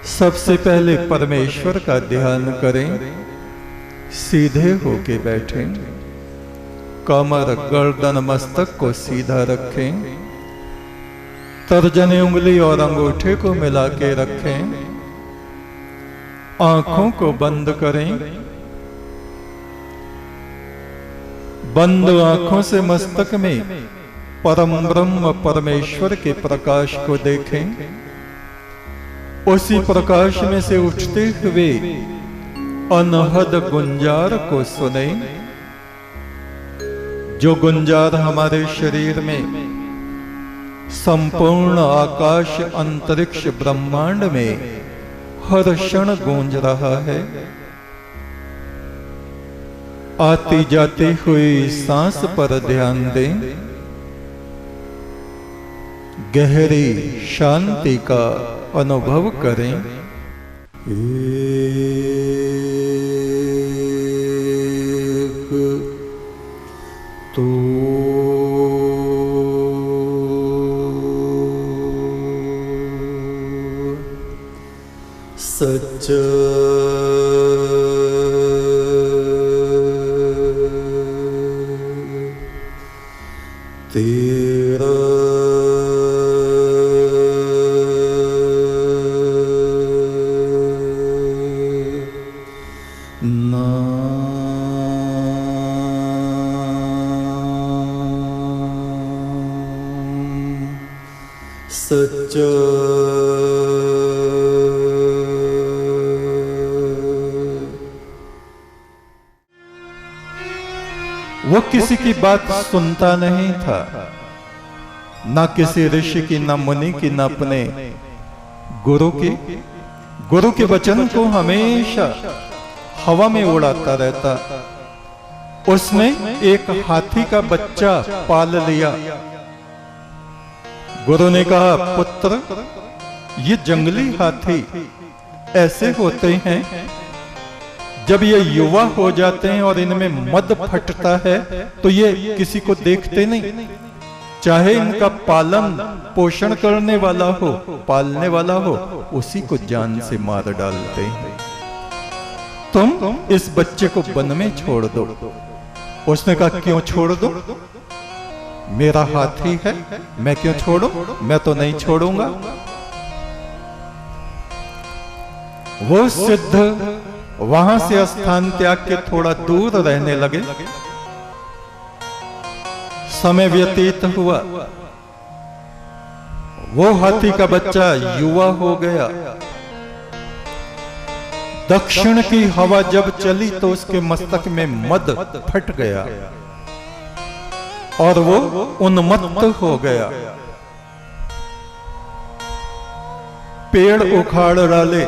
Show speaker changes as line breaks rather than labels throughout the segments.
सबसे पहले परमेश्वर का ध्यान करें, सीधे होके बैठें, कमर गर्दन मस्तक को सीधा रखें, तर्जनी उंगली और अंगूठे को मिला के रखें, आंखों को बंद करें। बंद आंखों से मस्तक में परम ब्रह्म परमेश्वर के प्रकाश को देखें। उसी प्रकाश में से उठते हुए अनहद गुंजार को सुने, जो गुंजार हमारे शरीर में संपूर्ण आकाश अंतरिक्ष ब्रह्मांड में हर क्षण गूंज रहा है। आती जाती हुई सांस पर ध्यान दें, गहरी शांति का अनुभव करें। एक तो सच तेरा सच्चा वो किसी की बात सुनता नहीं था, ना किसी ऋषि की, ना मुनि की, ना अपने गुरु की। गुरु के वचन को हमेशा हवा में उड़ाता रहता। उसने एक हाथी का बच्चा पाल लिया। गुरु ने कहा, पुत्र, ये जंगली हाथी ऐसे होते हैं, जब ये युवा हो जाते हैं और इनमें मद फटता है तो ये किसी को देखते नहीं, चाहे इनका पालन पोषण करने वाला हो, पालने वाला हो, उसी को जान से मार डालते हैं। तुम इस बच्चे को वन में छोड़ दो। उसने कहा, क्यों छोड़ दो? मेरा हाथी है, मैं क्यों छोड़ूं? मैं तो नहीं छोड़ूंगा। वो सिद्ध वहां से स्थान त्याग के थोड़ा दूर रहने लगे। समय व्यतीत हुआ, वो हाथी का बच्चा युवा हो गया। दक्षिण की हवा जब चली तो उसके मस्तक में मद फट गया और वो उन्मत्त हो गया। पेड़ उखाड़ डाले,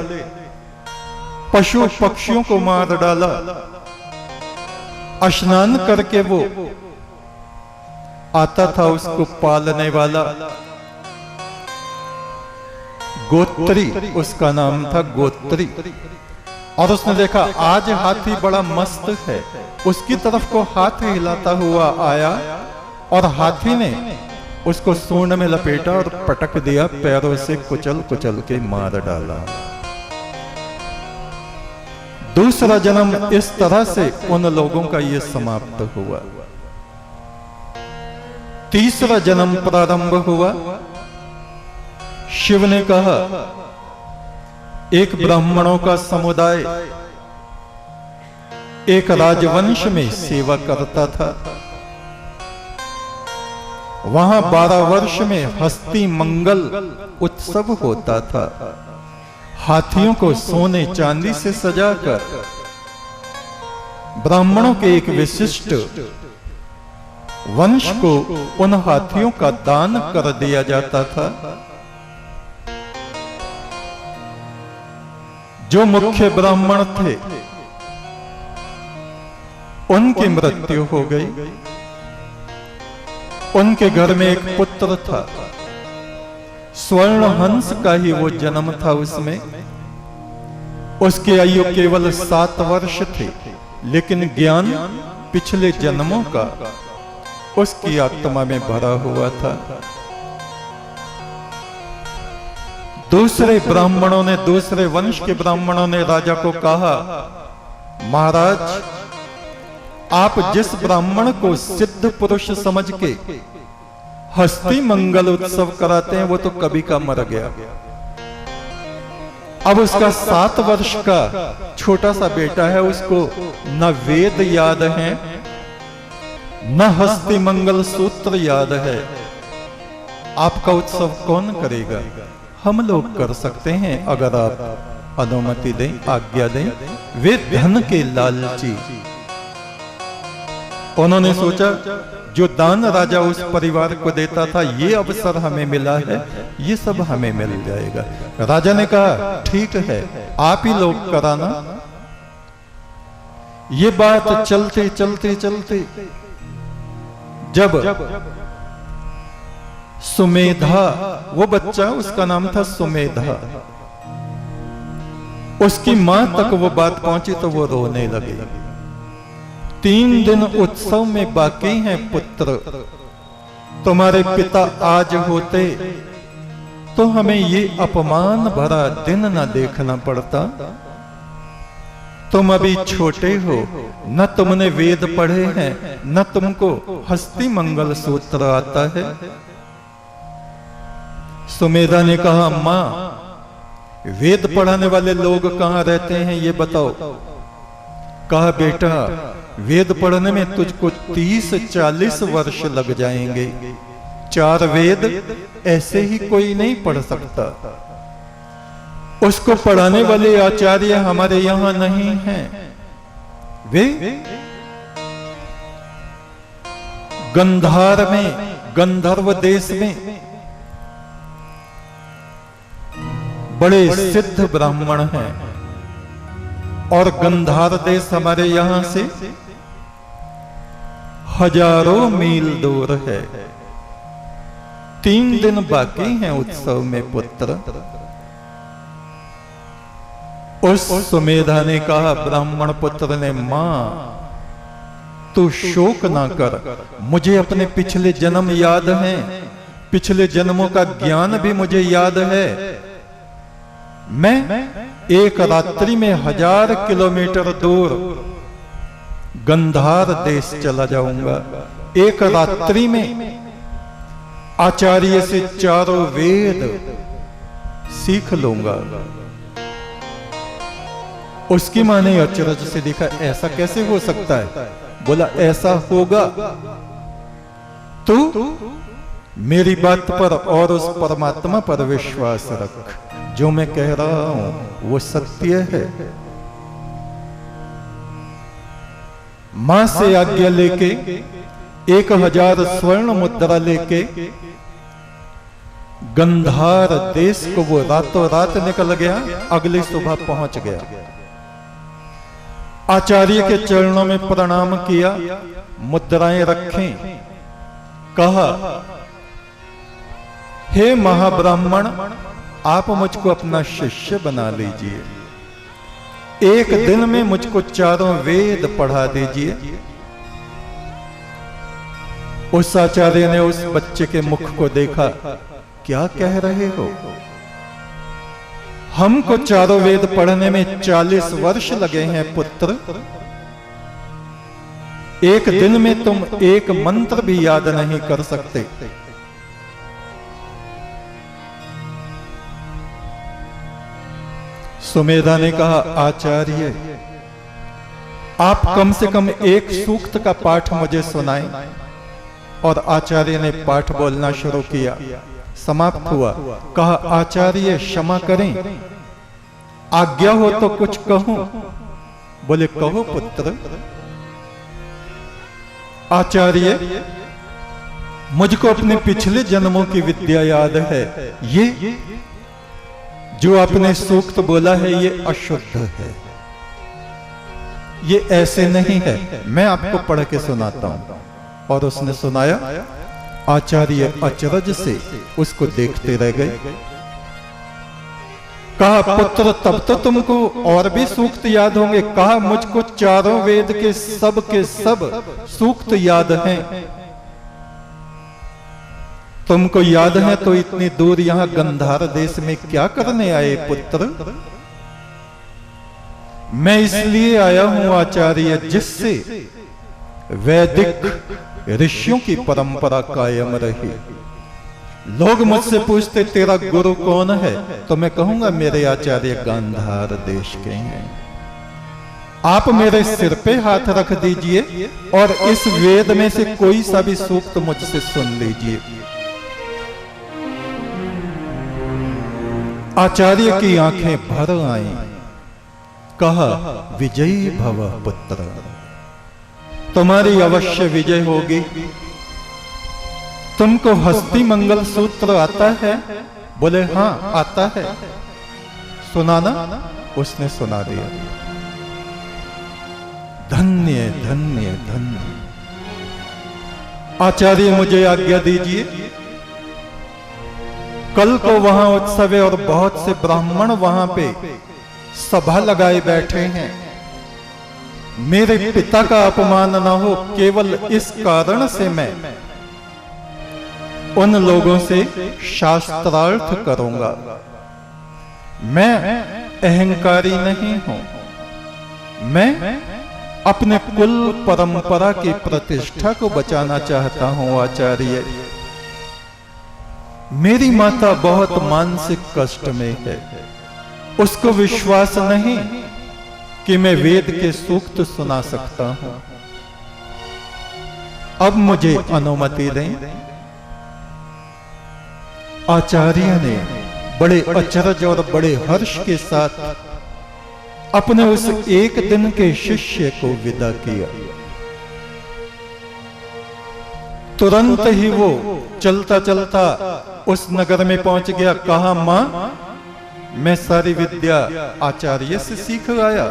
पशु पक्षियों को मार डाला। स्नान करके वो आता था उसको पालने वाला, गोत्री उसका नाम था, गोत्री। और उसने देखा आज हाथी बड़ा मस्त है, उसकी तरफ को हाथ हिलाता हुआ आया और हाथी ने उसको सूंड में लपेटा और पटक दिया, पैरों से कुचल कुचल के मार डाला। दूसरा जन्म इस तरह से उन लोगों का ये समाप्त हुआ। तीसरा जन्म प्रारंभ हुआ। शिव ने कहा, एक ब्राह्मणों का समुदाय एक राजवंश में सेवा करता था। वहां 12 वर्ष में हस्ती मंगल उत्सव होता था। हाथियों को सोने चांदी से सजाकर ब्राह्मणों के एक विशिष्ट वंश को उन हाथियों का दान कर दिया जाता था। जो मुख्य ब्राह्मण थे उनकी मृत्यु हो गई। उनके घर में एक पुत्र था, स्वर्ण हंस का ही वो जन्म था। उसमें उसकी आयु केवल 7 वर्ष थी, लेकिन ज्ञान पिछले जन्मों का उसकी आत्मा में भरा हुआ था। दूसरे ब्राह्मणों ने, दूसरे वंश के ब्राह्मणों ने राजा को कहा, महाराज आप जिस ब्राह्मण को सिद्ध पुरुष समझ के हस्ती मंगल उत्सव कराते हैं वो तो कभी का मर गया। अब उसका 7 वर्ष का छोटा सा बेटा है, उसको न वेद याद है न हस्ती मंगल सूत्र याद है। आपका उत्सव कौन करेगा? हम लोग कर सकते हैं अगर आप अनुमति दें, आज्ञा दें। वे धन के लालची। उन्होंने सोचा जो दान राजा उस परिवार को देता था, ये अवसर हमें मिला है, ये सब हमें मिल जाएगा। राजा ने कहा ठीक है, आप ही लोग कराना। ये बात चलते चलते चलते जब सुमेधा, वो बच्चा उसका नाम था सुमेधा, उसकी मां तक वो बात पहुंची तो वो रोने लगी। 3 दिन उत्सव में बाकी हैं पुत्र, तुम्हारे पिता आज होते तो हमें ये अपमान भरा दिन न देखना पड़ता। तुम अभी छोटे हो, न तुमने वेद पढ़े हैं न तुमको हस्ती मंगल सूत्र आता है। सुमेधा ने कहा, मां वेद पढ़ाने वाले लोग कहां रहते हैं ये बताओ। कहा बेटा वेद पढ़ने में तुझको 30-40 वर्ष लग जाएंगे। 4 वेद ऐसे ही कोई नहीं पढ़ सकता। उसको पढ़ाने वाले आचार्य हमारे यहां नहीं हैं। वे गंधार में, गंधर्व देश में बड़े सिद्ध ब्राह्मण हैं और गंधार देश हमारे यहां से हजारों मील दूर है। 3 दिन बाकी हैं उत्सव में पुत्र। उस सुमेधा ने कहा, ब्राह्मण पुत्र ने, मां तू शोक ना कर, मुझे अपने पिछले जन्म याद हैं, पिछले जन्मों का ज्ञान भी मुझे याद है। मैं एक रात्रि में 1000 किलोमीटर दूर गंधार देश चला जाऊंगा। एक रात्रि में आचार्य से 4 वेद सीख लूंगा। उसकी मां ने अचरज से देखा, ऐसा कैसे हो सकता है? बोला ऐसा होगा, तू मेरी बात पर और उस परमात्मा पर विश्वास रख, जो मैं कह रहा हूं वो सत्य है। मां से आज्ञा लेके 1000 स्वर्ण मुद्रा लेके गंधार देश को वो रातों रात निकल गया, अगली सुबह पहुंच गया। आचार्य के चरणों में प्रणाम किया, मुद्राएं रखें, कहा, हे महाब्राह्मण आप मुझको अपना शिष्य बना लीजिए, एक दिन में मुझको 4 वेद पढ़ा दीजिए। उस आचार्य ने उस बच्चे के मुख को देखा, क्या कह रहे हो? हमको 4 वेद पढ़ने में 40 वर्ष लगे हैं पुत्र, एक दिन में तुम एक मंत्र भी याद नहीं कर सकते। सुमेधा ने कहा, आचार्य आप कम से कम एक सूक्त का पाठ मुझे सुनाएं। और आचार्य ने पाठ बोलना शुरू किया, समाप्त हुआ। कहा, आचार्य क्षमा करें, आज्ञा हो तो कुछ कहूं। बोले, कहो पुत्र। आचार्य मुझको अपने पिछले जन्मों की विद्या याद है, ये जो आपने सूक्त बोला है ये अशुद्ध है, ये ऐसे नहीं है, मैं आपको पढ़ के सुनाता हूं। और उसने सुनाया। आचार्य अचरज से उसको देखते रह गए। कहा, पुत्र तब तो तुमको और भी सूक्त याद होंगे। कहा, मुझको 4 वेद के सब सूक्त याद हैं। तुमको याद है तो इतनी दूर यहां गंधार देश में क्या करने आए पुत्र? मैं इसलिए आया हूं आचार्य, जिससे वैदिक ऋषियों की परंपरा कायम रही। लोग मुझसे पूछते तेरा गुरु कौन है, तो मैं कहूंगा मेरे आचार्य गांधार देश के हैं। आप मेरे सिर पे हाथ रख दीजिए और इस वेद में से कोई सा भी सूक्त मुझसे सुन लीजिए। आचार्य की आंखें भर आईं, कहा विजयी भव पुत्र, तुम्हारी अवश्य विजय होगी। तुमको हस्ती मंगल सूत्र आता है? बोले हां आता है। सुनाना? उसने सुना दिया। धन्य धन्य धन्य। आचार्य मुझे आज्ञा दीजिए, कल को वहां उत्सव है और बहुत से ब्राह्मण वहां पे सभा लगाए बैठे हैं। मेरे पिता का अपमान न हो, केवल इस कारण से मैं उन लोगों से शास्त्रार्थ करूंगा। मैं अहंकारी नहीं हूं, मैं अपने कुल परंपरा की प्रतिष्ठा को बचाना चाहता हूं आचार्य। मेरी माता बहुत मानसिक कष्ट में है, उसको विश्वास नहीं कि मैं वेद के सूक्त सुना सकता हूं। अब मुझे अनुमति दें। आचार्य ने बड़े अचरज और बड़े हर्ष के साथ अपने उस एक दिन के शिष्य को विदा किया। तुरंत ही वो चलता चलता उस नगर में पहुंच गया। कहा मां, मैं सारी विद्या आचार्य से सीख आया।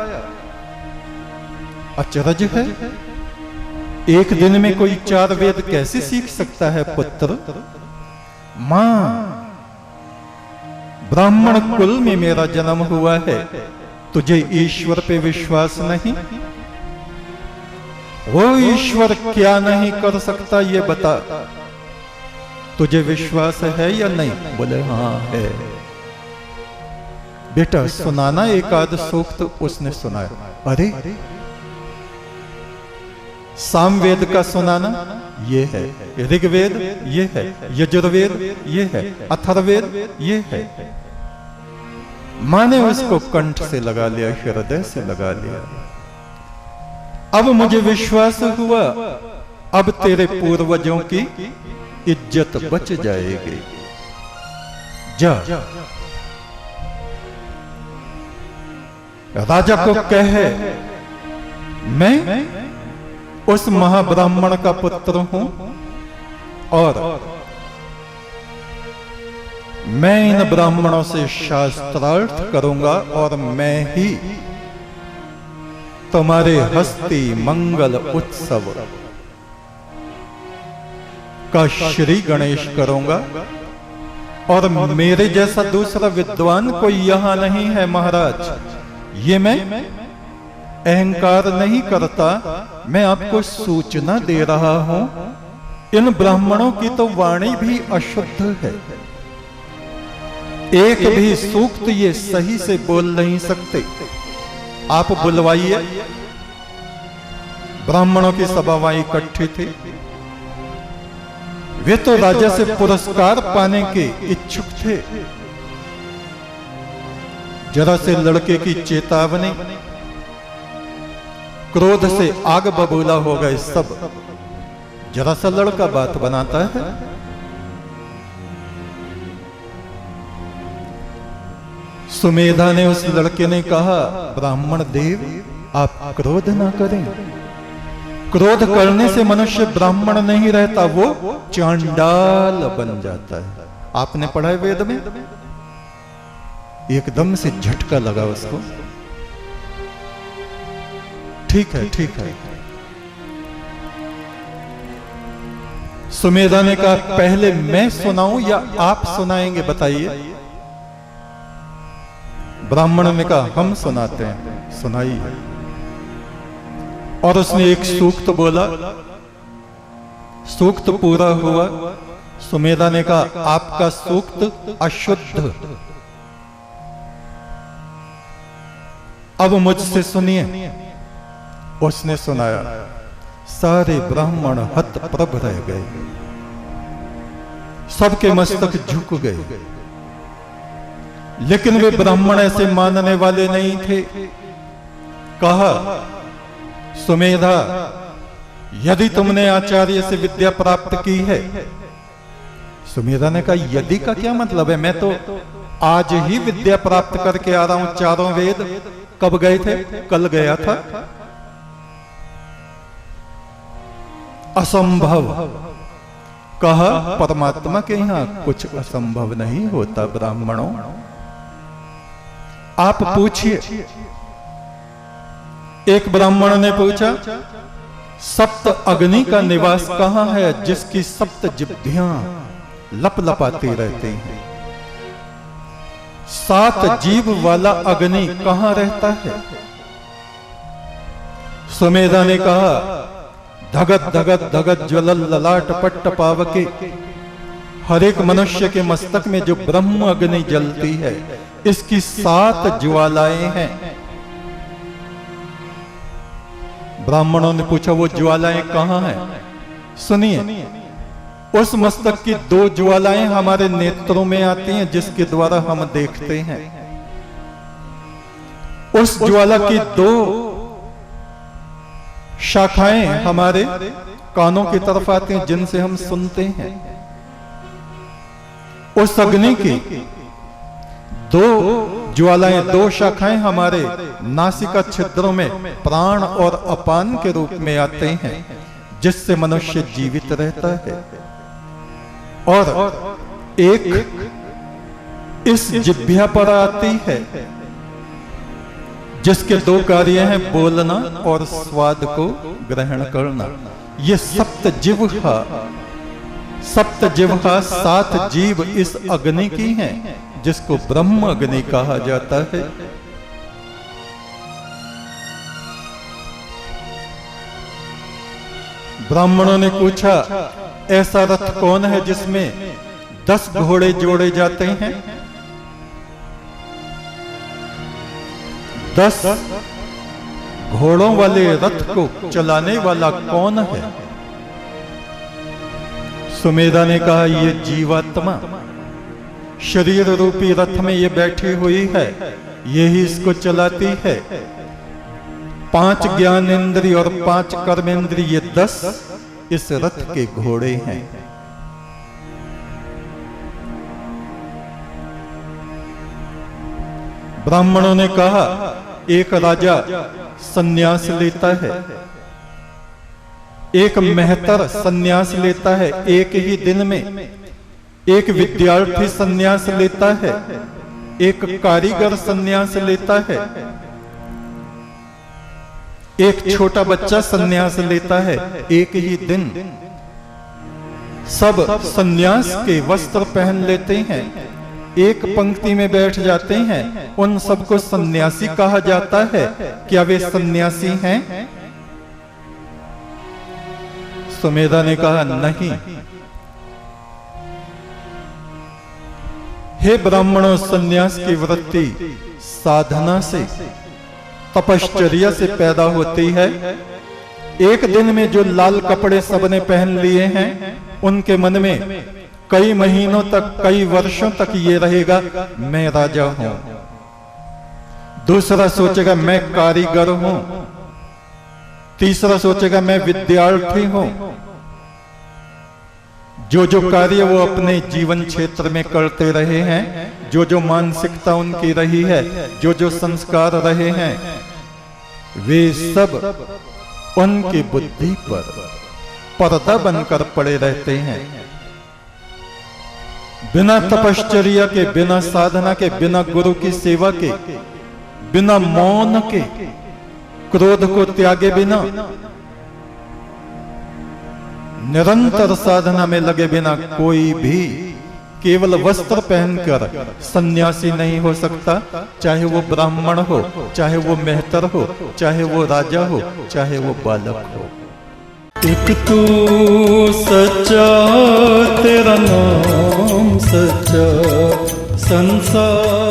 अचरज है, एक दिन में कोई 4 वेद कैसे सीख सकता है पुत्र? मां, ब्राह्मण कुल में मेरा जन्म हुआ है, तुझे ईश्वर पे विश्वास नहीं? वो ईश्वर क्या नहीं कर सकता ये बता, तुझे विश्वास है या नहीं? बोले हां है। बेटा सुनाना एक आध सूक्त। उसने सुनाया। अरे सामवेद का सुनाना, ये है। ऋग्वेद ये है, यजुर्वेद ये है, अथर्ववेद ये है। मां ने उसको कंठ से लगा लिया, हृदय से लगा लिया। अब मुझे विश्वास हुआ, अब तेरे पूर्वजों की इज्जत बच जाएगी। जा राजा को कहे मैं उस महाब्राह्मण का पुत्र हूं और मैं इन ब्राह्मणों से शास्त्रार्थ करूंगा और मैं ही तुम्हारे हस्ती मंगल उत्सव का श्री गणेश करूंगा। और मेरे जैसा दूसरा विद्वान कोई यहां नहीं है महाराज। ये मैं अहंकार नहीं करता, मैं आपको सूचना दे रहा हूं। इन ब्राह्मणों की तो वाणी भी अशुद्ध है, एक भी सूक्त ये सही से बोल नहीं सकते। आप बुलवाइए। ब्राह्मणों की सभाएं इकट्ठी थी। वे तो राजा से पुरस्कार पाने के इच्छुक थे। जरा से लड़के की चेतावनी, क्रोध से आग बबूला हो गए सब। जरा सा लड़का बात बनाता है। सुमेधा ने उस लड़के ने कहा, ब्राह्मण देव आप क्रोध ना करें। क्रोध करने से मनुष्य ब्राह्मण नहीं रहता, वो चांडाल बन जाता है। आपने पढ़ा है वेद में? एकदम से झटका लगा उसको। ठीक है ठीक है। सुमेधा ने कहा, पहले मैं सुनाऊं या आप सुनाएंगे बताइए? ब्राह्मण ने कहा, हम सुनाते हैं, सुनाइए। और उसने एक सूक्त बोला। सूक्त पूरा हुआ, सुमेधा ने कहा, आपका सूक्त अशुद्ध, अब मुझसे सुनिए। उसने सुनाया। सारे ब्राह्मण हतप्रभ रह गए, सबके मस्तक झुक गए, लेकिन वे ब्राह्मण ऐसे मानने वाले नहीं थे। कहा, सुमेधा, यदि तुमने आचार्य से विद्या प्राप्त की है। सुमेधा ने कहा, यदि का क्या मतलब है, मैं तो आज ही विद्या प्राप्त करके आ रहा हूं। चारों वेद कब गए थे? कल गया था। असंभव। कहा, परमात्मा के यहां कुछ असंभव नहीं होता ब्राह्मणों, आप पूछिए। एक ब्राह्मण ने पूछा, सप्त अग्नि का निवास कहां है जिसकी सप्त जिभ्यां लपलपाती रहती हैं? 7 जीव वाला अग्नि कहां रहता है? सुमेधा ने कहा, धगत धगत धगत ज्वलल ललाट पट्ट पावके। हर एक मनुष्य के मस्तक में जो ब्रह्म अग्नि जलती है, इसकी 7 ज्वालाएं हैं। ब्राह्मणों ने पूछा, वो ज्वालाएं कहां हैं? सुनिए, उस मस्तक की 2 ज्वालाएं हमारे नेत्रों में आती हैं, जिसके द्वारा हम देखते हैं। उस ज्वाला की 2 शाखाएं हमारे कानों की तरफ आती हैं, जिनसे हम सुनते हैं। उस अग्नि की 2 ज्वालाएं, 2 शाखाएं हमारे नासिका छिद्रों में प्राण और अपान के रूप में आते हैं, जिससे मनुष्य जीवित रहता है। और एक इस जिह्वा पर आती है, जिसके 2 कार्य हैं, बोलना और स्वाद को ग्रहण करना। ये सप्त जिह्वा 7 जीव इस अग्नि की हैं, जिसको ब्रह्म अग्नि कहा जाता है। ब्राह्मणों ने पूछा, ऐसा रथ कौन है जिसमें 10 घोड़े जोड़े जाते हैं? 10 घोड़ों वाले रथ को चलाने वाला कौन है? सुमेधा ने कहा, ये जीवात्मा शरीर रूपी रथ में ये बैठी हुई है, यही इसको चलाती है। 5 ज्ञानेंद्रिय और 5 कर्मेंद्रिय, ये 10 इस रथ के घोड़े हैं। ब्राह्मणों ने कहा, एक राजा सन्यास लेता है, एक मेहतर सन्यास लेता है एक ही दिन में, एक विद्यार्थी सन्यास लेता है, एक कारीगर सन्यास लेता है, एक छोटा बच्चा सन्यास लेता है एक ही दिन। सब सन्यास के वस्त्र पहन लेते हैं, एक पंक्ति में बैठ जाते हैं। उन सबको सन्यासी कहा जाता है। क्या वे सन्यासी हैं? सुमेधा ने कहा, नहीं। हे ब्राह्मणों, सन्यास की वृत्ति साधना से, तपश्चर्या से पैदा होती है। एक दिन में जो लाल कपड़े सबने पहन लिए हैं, उनके मन में कई महीनों तक, कई वर्षों तक ये रहेगा, मैं राजा हूं। दूसरा सोचेगा, मैं कारीगर हूं। तीसरा सोचेगा, मैं विद्यार्थी हूं। जो जो कार्य वो अपने जीवन क्षेत्र में करते रहे हैं, जो जो मानसिकता उनकी रही है, जो जो संस्कार रहे हैं, वे सब उनकी बुद्धि पर पर्दा बनकर पड़े रहते हैं। बिना तपश्चर्या के, बिना साधना के, बिना गुरु की सेवा के, बिना मौन के, क्रोध को त्यागे बिना, निरंतर साधना में लगे बिना कोई भी केवल वस्त्र पहनकर सन्यासी नहीं हो सकता। चाहे वो ब्राह्मण हो, चाहे वो मेहतर हो, चाहे वो राजा हो, चाहे वो बालक हो। एक तू सच्चा, तेरा नाम सच्चा, संसार